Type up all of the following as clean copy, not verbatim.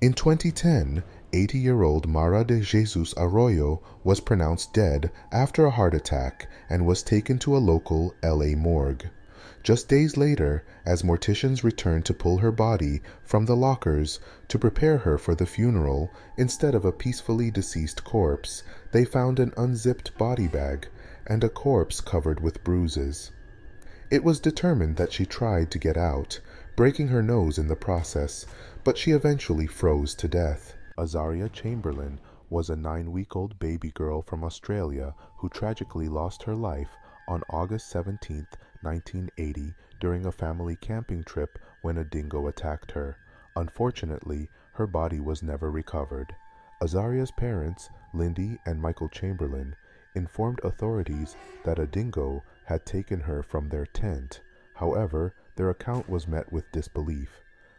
In 2010, 80-year-old Mara de Jesus Arroyo was pronounced dead after a heart attack and was taken to a local LA morgue. Just days later, as morticians returned to pull her body from the lockers to prepare her for the funeral, instead of a peacefully deceased corpse, they found an unzipped body bag and a corpse covered with bruises. It was determined that she tried to get out, breaking her nose in the process, but she eventually froze to death. Azaria Chamberlain was a 9-week-old baby girl from Australia who tragically lost her life on August 17, 1980, during a family camping trip when a dingo attacked her. Unfortunately, her body was never recovered. Azaria's parents, Lindy and Michael Chamberlain, informed authorities that a dingo had taken her from their tent. However, their account was met with disbelief.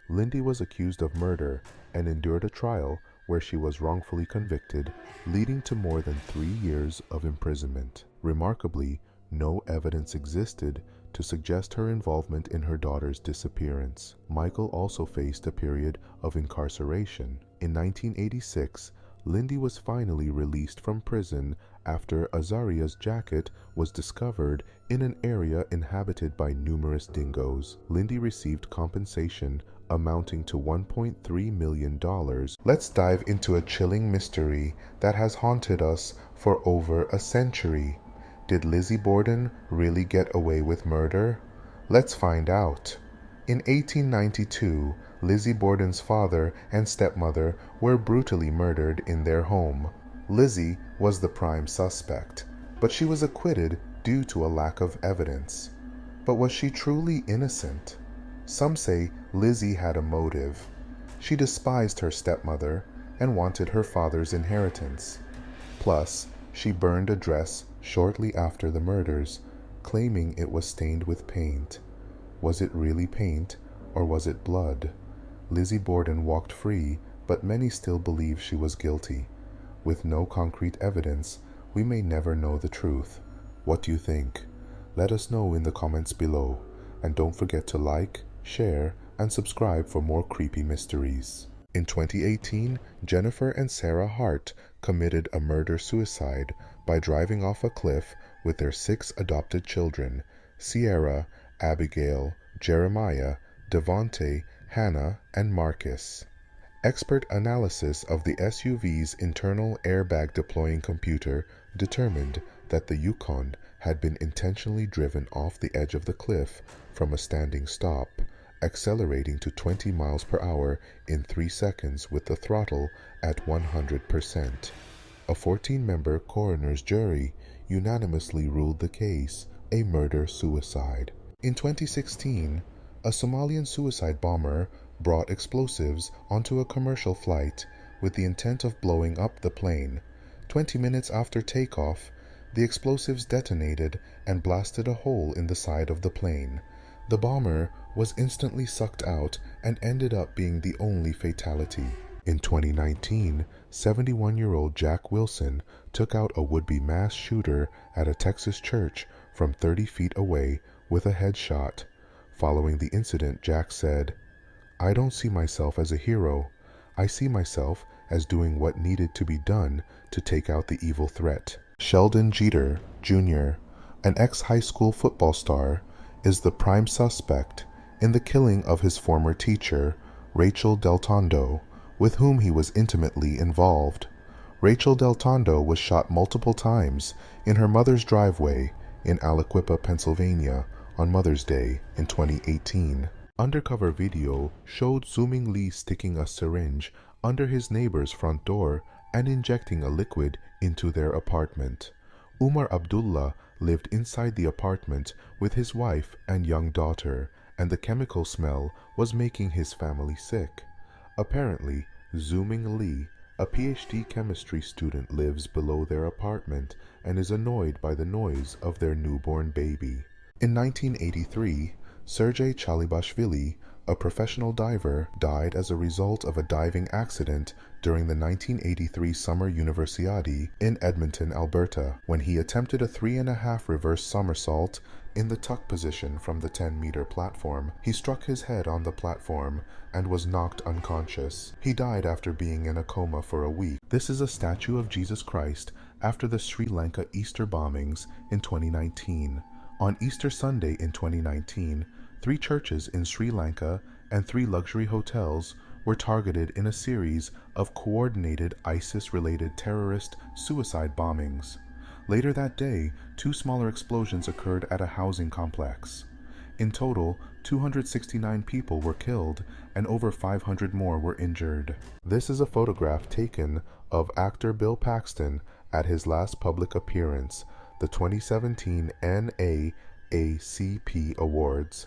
Lindy was accused of murder and endured a trial where she was wrongfully convicted, leading to more than 3 years of imprisonment. Remarkably, no evidence existed to suggest her involvement in her daughter's disappearance. Michael also faced a period of incarceration. In 1986, Lindy was finally released from prison after Azaria's jacket was discovered in an area inhabited by numerous dingoes. Lindy received compensation amounting to $1.3 million. Let's dive into a chilling mystery that has haunted us for over a century. Did Lizzie Borden really get away with murder? Let's find out. In 1892, Lizzie Borden's father and stepmother were brutally murdered in their home. Lizzie was the prime suspect, but she was acquitted due to a lack of evidence. But was she truly innocent? Some say Lizzie had a motive. She despised her stepmother and wanted her father's inheritance. Plus, she burned a dress shortly after the murders, claiming it was stained with paint. Was it really paint, or was it blood? Lizzie Borden walked free, but many still believe she was guilty. With no concrete evidence, we may never know the truth. What do you think? Let us know in the comments below, and don't forget to like, share, and subscribe for more creepy mysteries. In 2018, Jennifer and Sarah Hart committed a murder-suicide by driving off a cliff with their 6 adopted children, Sierra, Abigail, Jeremiah, Devonte, Hannah, and Marcus. Expert analysis of the SUV's internal airbag deploying computer determined that the Yukon had been intentionally driven off the edge of the cliff from a standing stop, accelerating to 20 miles per hour in 3 seconds with the throttle at 100%. A 14-member coroner's jury unanimously ruled the case a murder-suicide. In 2016, a Somalian suicide bomber brought explosives onto a commercial flight with the intent of blowing up the plane. 20 minutes after takeoff, the explosives detonated and blasted a hole in the side of the plane. The bomber was instantly sucked out and ended up being the only fatality. In 2019, 71-year-old Jack Wilson took out a would-be mass shooter at a Texas church from 30 feet away with a headshot. Following the incident, Jack said, "I don't see myself as a hero. I see myself as doing what needed to be done to take out the evil threat." Sheldon Jeter, Jr., an ex-high school football star, is the prime suspect in the killing of his former teacher, Rachel Del Tondo, with whom he was intimately involved. Rachel Del Tondo was shot multiple times in her mother's driveway in Aliquippa, Pennsylvania, on Mother's Day in 2018. Undercover video showed Zooming Lee sticking a syringe under his neighbor's front door and injecting a liquid into their apartment. Umar Abdullah lived inside the apartment with his wife and young daughter, and the chemical smell was making his family sick. Apparently, Zooming Lee, a PhD chemistry student, lives below their apartment and is annoyed by the noise of their newborn baby. In 1983, Sergei Chalibashvili, a professional diver, died as a result of a diving accident during the 1983 Summer Universiade in Edmonton, Alberta, when he attempted a 3.5 reverse somersault in the tuck position from the 10-meter platform. He struck his head on the platform and was knocked unconscious. He died after being in a coma for a week. This is a statue of Jesus Christ after the Sri Lanka Easter bombings in 2019. On Easter Sunday in 2019, 3 churches in Sri Lanka and 3 luxury hotels were targeted in a series of coordinated ISIS-related terrorist suicide bombings. Later that day, 2 smaller explosions occurred at a housing complex. In total, 269 people were killed and over 500 more were injured. This is a photograph taken of actor Bill Paxton at his last public appearance, the 2017 NAACP Awards.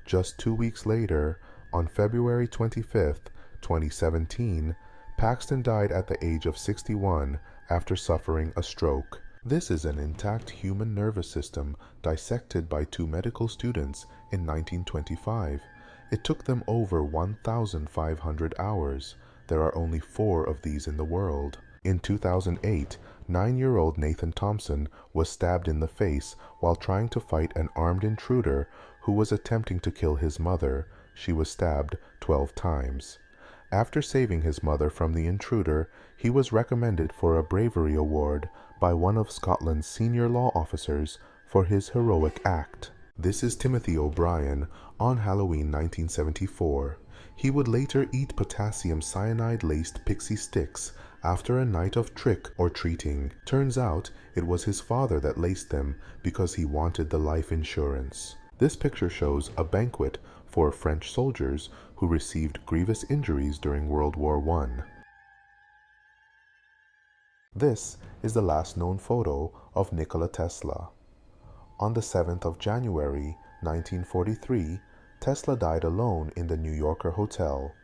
Just 2 weeks later, on February 25, 2017, Paxton died at the age of 61 after suffering a stroke. This is an intact human nervous system dissected by 2 medical students in 1925. It took them over 1,500 hours. There are only 4 of these in the world. In 2008, 9-year-old Nathan Thompson was stabbed in the face while trying to fight an armed intruder who was attempting to kill his mother. She was stabbed 12 times. After saving his mother from the intruder, he was recommended for a bravery award by one of Scotland's senior law officers for his heroic act. This is Timothy O'Brien on Halloween 1974. He would later eat potassium cyanide-laced pixie sticks after a night of trick-or-treating. Turns out it was his father that laced them because he wanted the life insurance. This picture shows a banquet for French soldiers who received grievous injuries during World War I. This is the last known photo of Nikola Tesla. On the 7th of January, 1943, Tesla died alone in the New Yorker hotel.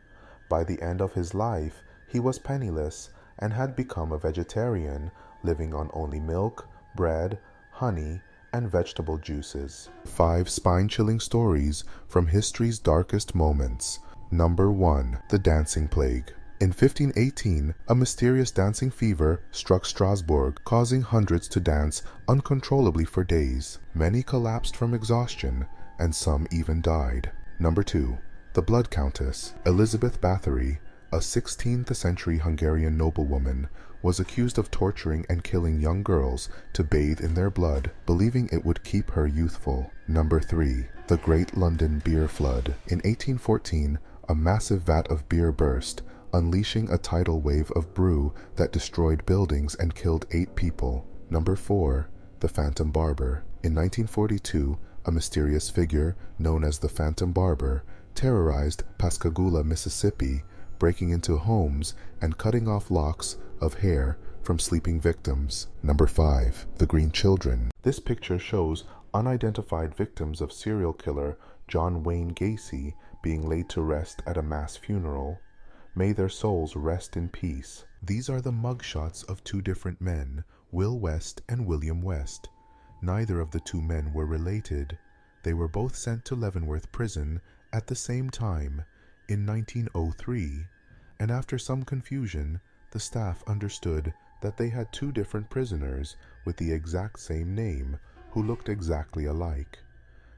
By the end of his life, he was penniless and had become a vegetarian, living on only milk, bread, honey, and vegetable juices. 5 spine-chilling stories from history's darkest moments. Number 1. The Dancing Plague. In 1518, a mysterious dancing fever struck Strasbourg, causing hundreds to dance uncontrollably for days. Many collapsed from exhaustion, and some even died. Number 2. The Blood Countess. Elizabeth Bathory, a 16th century Hungarian noblewoman, was accused of torturing and killing young girls to bathe in their blood, believing it would keep her youthful. Number 3. The Great London Beer Flood. In 1814, a massive vat of beer burst, unleashing a tidal wave of brew that destroyed buildings and killed 8 people. Number 4. The Phantom Barber. In 1942, a mysterious figure known as the Phantom Barber terrorized Pascagoula, Mississippi, breaking into homes and cutting off locks of hair from sleeping victims. Number 5. The Green Children. This picture shows unidentified victims of serial killer John Wayne Gacy being laid to rest at a mass funeral. May their souls rest in peace. These are the mugshots of 2 different men, Will West and William West. Neither of the 2 men were related. They were both sent to Leavenworth Prison at the same time in 1903, and after some confusion, the staff understood that they had 2 different prisoners with the exact same name who looked exactly alike.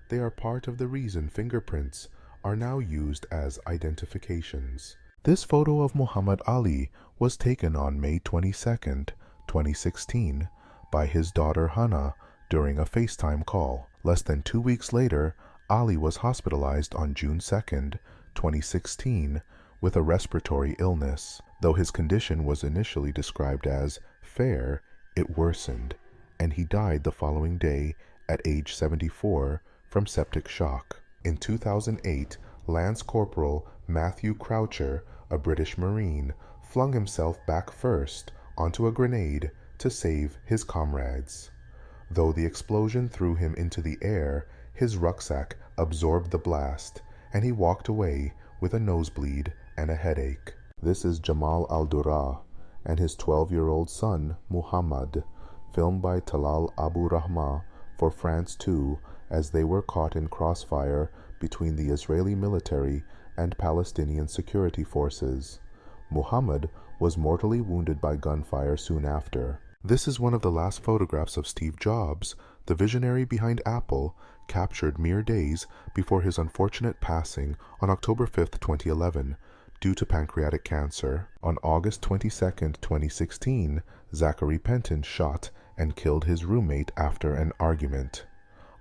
They are part of the reason fingerprints are now used as identifications. This photo of Muhammad Ali was taken on May 22, 2016, by his daughter Hannah during a FaceTime call. Less than 2 weeks later, Ali was hospitalized on June 2, 2016, with a respiratory illness. Though his condition was initially described as fair, it worsened, and he died the following day at age 74 from septic shock. In 2008, Lance Corporal Matthew Croucher, a British Marine, flung himself back first onto a grenade to save his comrades. Though the explosion threw him into the air, his rucksack absorbed the blast, and he walked away with a nosebleed and a headache. This is Jamal Al-Dura and his 12-year-old son, Muhammad, filmed by Talal Abu Rahma for France 2 as they were caught in crossfire between the Israeli military and Palestinian security forces. Muhammad was mortally wounded by gunfire soon after. This is one of the last photographs of Steve Jobs, the visionary behind Apple, captured mere days before his unfortunate passing on October 5, 2011, due to pancreatic cancer. On August 22, 2016, Zachary Penton shot and killed his roommate after an argument.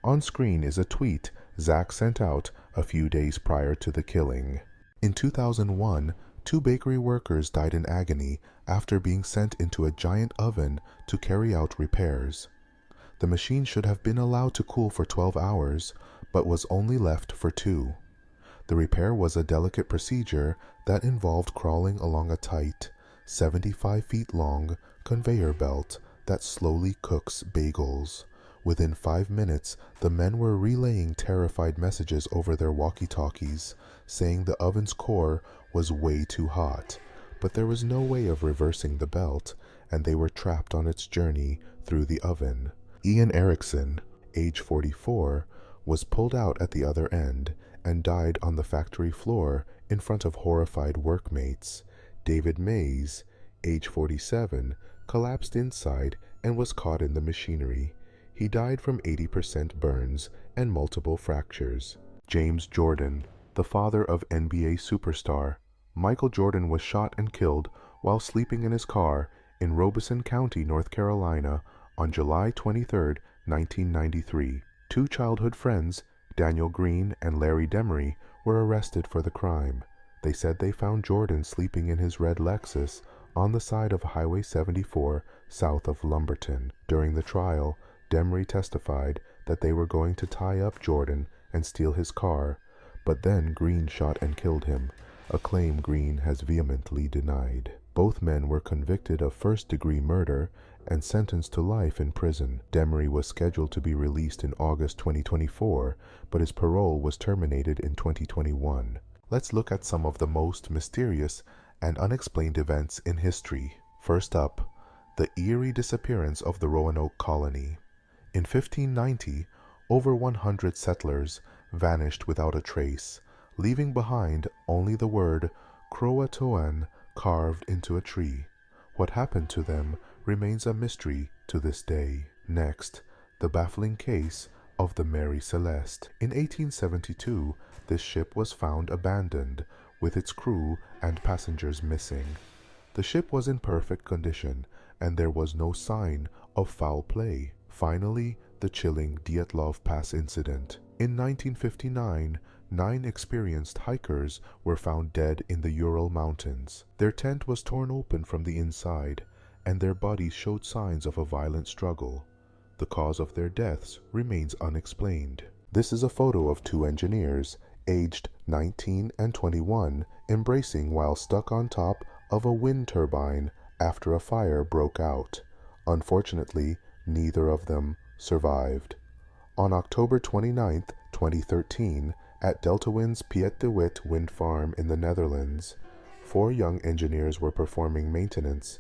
On screen is a tweet Zach sent out a few days prior to the killing. In 2001, 2 bakery workers died in agony after being sent into a giant oven to carry out repairs. The machine should have been allowed to cool for 12 hours, but was only left for 2. The repair was a delicate procedure that involved crawling along a tight, 75 feet long conveyor belt that slowly cooks bagels. Within 5 minutes, the men were relaying terrified messages over their walkie-talkies, saying the oven's core was way too hot, but there was no way of reversing the belt, and they were trapped on its journey through the oven. Ian Erickson, age 44, was pulled out at the other end and died on the factory floor in front of horrified workmates. David Mays, age 47, collapsed inside and was caught in the machinery. He died from 80% burns and multiple fractures. James Jordan, the father of NBA superstar Michael Jordan, was shot and killed while sleeping in his car in Robeson County, North Carolina, on July 23, 1993. 2 childhood friends, Daniel Green and Larry Demery, were arrested for the crime. They said they found Jordan sleeping in his red Lexus on the side of Highway 74 south of Lumberton. During the trial, Demery testified that they were going to tie up Jordan and steal his car, but then Green shot and killed him, a claim Green has vehemently denied. Both men were convicted of first-degree murder and sentenced to life in prison. Demery was scheduled to be released in August 2024, but his parole was terminated in 2021. Let's look at some of the most mysterious and unexplained events in history. First up, the eerie disappearance of the Roanoke colony. In 1590, over 100 settlers vanished without a trace, leaving behind only the word Croatoan carved into a tree. What happened to them remains a mystery to this day. Next, the baffling case of the Mary Celeste. In 1872, this ship was found abandoned, with its crew and passengers missing. The ship was in perfect condition, and there was no sign of foul play. Finally, the chilling Dyatlov Pass incident. In 1959, 9 experienced hikers were found dead in the Ural Mountains. Their tent was torn open from the inside, and their bodies showed signs of a violent struggle. The cause of their deaths remains unexplained. This is a photo of 2 engineers, aged 19 and 21, embracing while stuck on top of a wind turbine after a fire broke out. Unfortunately, neither of them survived. On October 29, 2013, at Delta Wind's Piet de Wit wind farm in the Netherlands, 4 young engineers were performing maintenance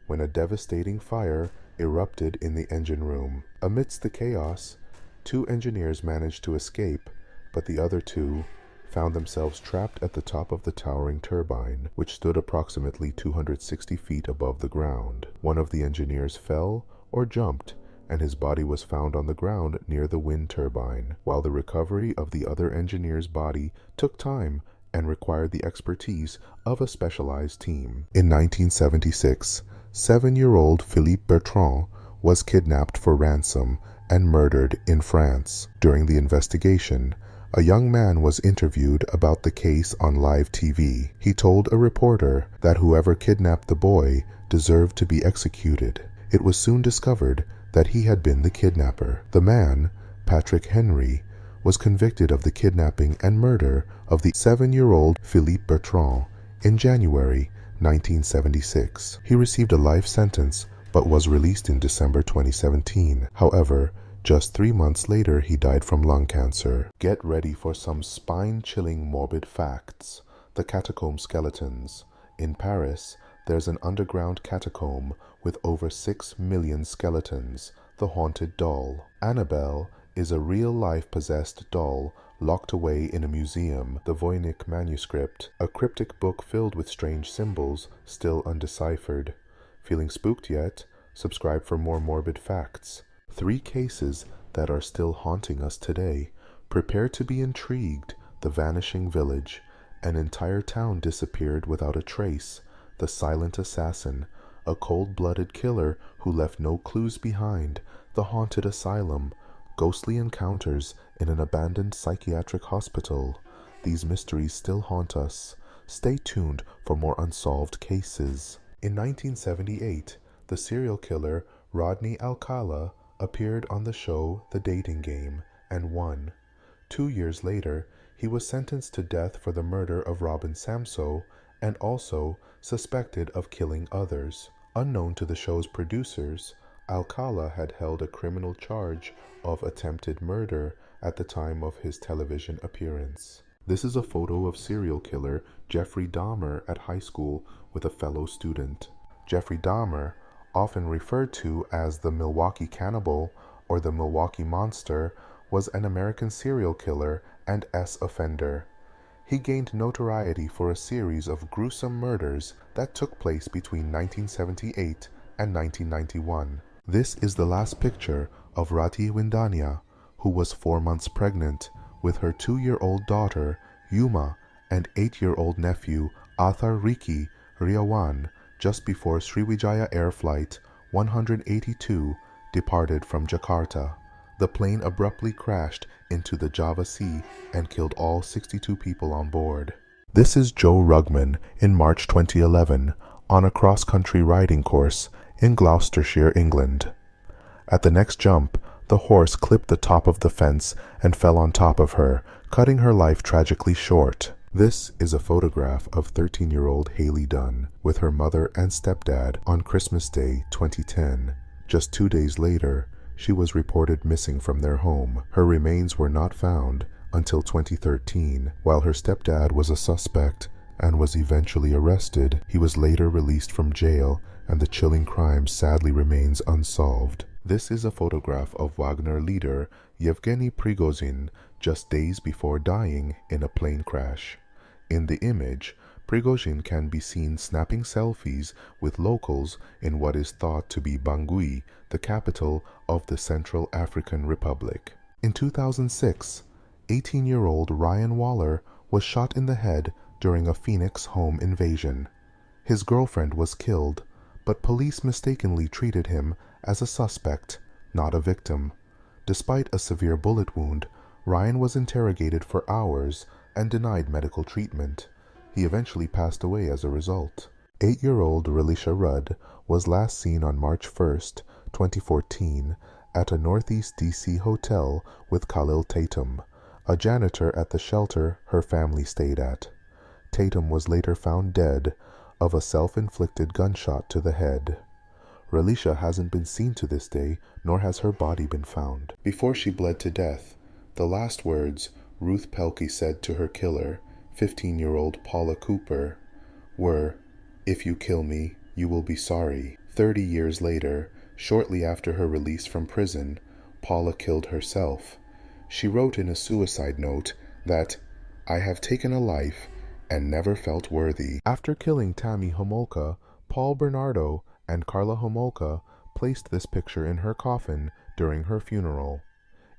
when a devastating fire erupted in the engine room. Amidst the chaos, 2 engineers managed to escape, but the other 2 found themselves trapped at the top of the towering turbine, which stood approximately 260 feet above the ground. One of the engineers fell or jumped, and his body was found on the ground near the wind turbine, while the recovery of the other engineer's body took time and required the expertise of a specialized team. In 1976, 7-year-old Philippe Bertrand was kidnapped for ransom and murdered in France. During the investigation, a young man was interviewed about the case on live TV. He told a reporter that whoever kidnapped the boy deserved to be executed. It was soon discovered that he had been the kidnapper. The man, Patrick Henry, was convicted of the kidnapping and murder of the 7-year-old Philippe Bertrand in January 1976. He received a life sentence but was released in December 2017. However, just 3 months later, he died from lung cancer. Get ready for some spine-chilling morbid facts. The catacomb skeletons. In Paris, there's an underground catacomb with over 6 million skeletons, the haunted doll. Annabelle is a real-life possessed doll locked away in a museum, the Voynich manuscript, a cryptic book filled with strange symbols still undeciphered. Feeling spooked yet? Subscribe for more morbid facts. 3 cases that are still haunting us today. Prepare to be intrigued. The vanishing village. An entire town disappeared without a trace. The silent assassin. A cold-blooded killer who left no clues behind. The haunted asylum. Ghostly encounters in an abandoned psychiatric hospital. These mysteries still haunt us. Stay tuned for more unsolved cases. In 1978, the serial killer Rodney Alcala appeared on the show The Dating Game and won. 2 years later, he was sentenced to death for the murder of Robin Samso and also suspected of killing others. Unknown to the show's producers, Alcala had held a criminal charge of attempted murder at the time of his television appearance. This is a photo of serial killer Jeffrey Dahmer at high school with a fellow student. Jeffrey Dahmer, often referred to as the Milwaukee Cannibal or the Milwaukee Monster, was an American serial killer and offender. He gained notoriety for a series of gruesome murders that took place between 1978 and 1991. This is the last picture of Rati Windania, who was 4 months pregnant with her 2-year-old daughter, Yuma, and 8-year-old nephew, Athar Riki Riawan, just before Sriwijaya Air Flight 182 departed from Jakarta. The plane abruptly crashed into the Java Sea and killed all 62 people on board. This is Joe Rugman in March 2011 on a cross-country riding course in Gloucestershire, England. At the next jump, the horse clipped the top of the fence and fell on top of her, cutting her life tragically short. This is a photograph of 13-year-old Haley Dunn with her mother and stepdad on Christmas Day 2010. Just 2 days later, she was reported missing from their home. Her remains were not found until 2013. While her stepdad was a suspect and was eventually arrested, he was later released from jail, and the chilling crime sadly remains unsolved. This is a photograph of Wagner leader Yevgeny Prigozhin just days before dying in a plane crash. In the image, Prigozhin can be seen snapping selfies with locals in what is thought to be Bangui, the capital of the Central African Republic. In 2006, 18-year-old Ryan Waller was shot in the head during a Phoenix home invasion. His girlfriend was killed, but police mistakenly treated him as a suspect, not a victim. Despite a severe bullet wound, Ryan was interrogated for hours and denied medical treatment. He eventually passed away as a result. 8-year-old Relisha Rudd was last seen on March 1st, 2014, at a Northeast DC hotel with Khalil Tatum, a janitor at the shelter her family stayed at. Tatum was later found dead of a self-inflicted gunshot to the head. Relisha hasn't been seen to this day, nor has her body been found. Before she bled to death, the last words Ruth Pelkey said to her killer, 15-year-old Paula Cooper, were, "If you kill me, you will be sorry." 30 years later, shortly after her release from prison, Paula killed herself. She wrote in a suicide note that, "I have taken a life and never felt worthy." After killing Tammy Homolka, Paul Bernardo and Carla Homolka placed this picture in her coffin during her funeral.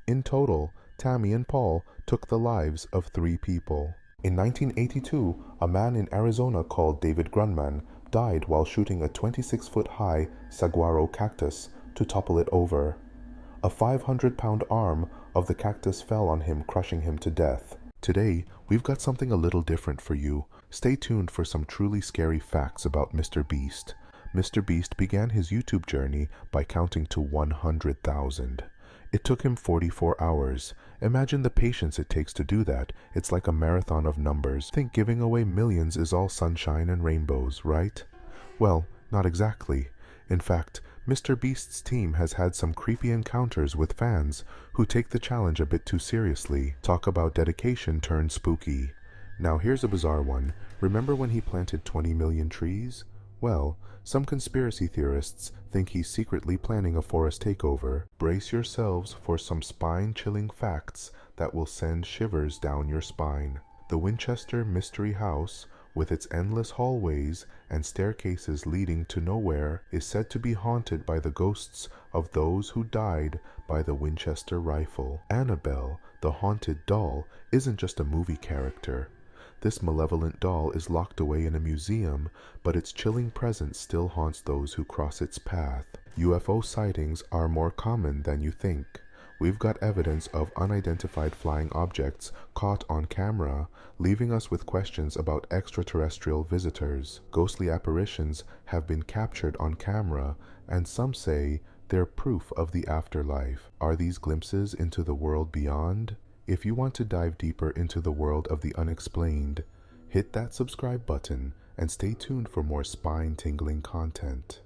In total, Tammy and Paul took the lives of 3 people. In 1982, a man in Arizona called David Grunman died while shooting a 26-foot-high saguaro cactus to topple it over. A 500-pound arm of the cactus fell on him, crushing him to death. Today, we've got something a little different for you. Stay tuned for some truly scary facts about Mr. Beast. Mr. Beast began his YouTube journey by counting to 100,000. It took him 44 hours. Imagine the patience it takes to do that. It's like a marathon of numbers. Think giving away millions is all sunshine and rainbows, right? Well, not exactly. In fact, Mr. Beast's team has had some creepy encounters with fans who take the challenge a bit too seriously. Talk about dedication turned spooky. Now here's a bizarre one. Remember when he planted 20 million trees? Well, some conspiracy theorists think he's secretly planning a forest takeover. Brace yourselves for some spine-chilling facts that will send shivers down your spine. The Winchester Mystery House, with its endless hallways and staircases leading to nowhere, is said to be haunted by the ghosts of those who died by the Winchester rifle. Annabelle, the haunted doll, isn't just a movie character. This malevolent doll is locked away in a museum, but its chilling presence still haunts those who cross its path. UFO sightings are more common than you think. We've got evidence of unidentified flying objects caught on camera, leaving us with questions about extraterrestrial visitors. Ghostly apparitions have been captured on camera, and some say they're proof of the afterlife. Are these glimpses into the world beyond? If you want to dive deeper into the world of the unexplained, hit that subscribe button and stay tuned for more spine-tingling content.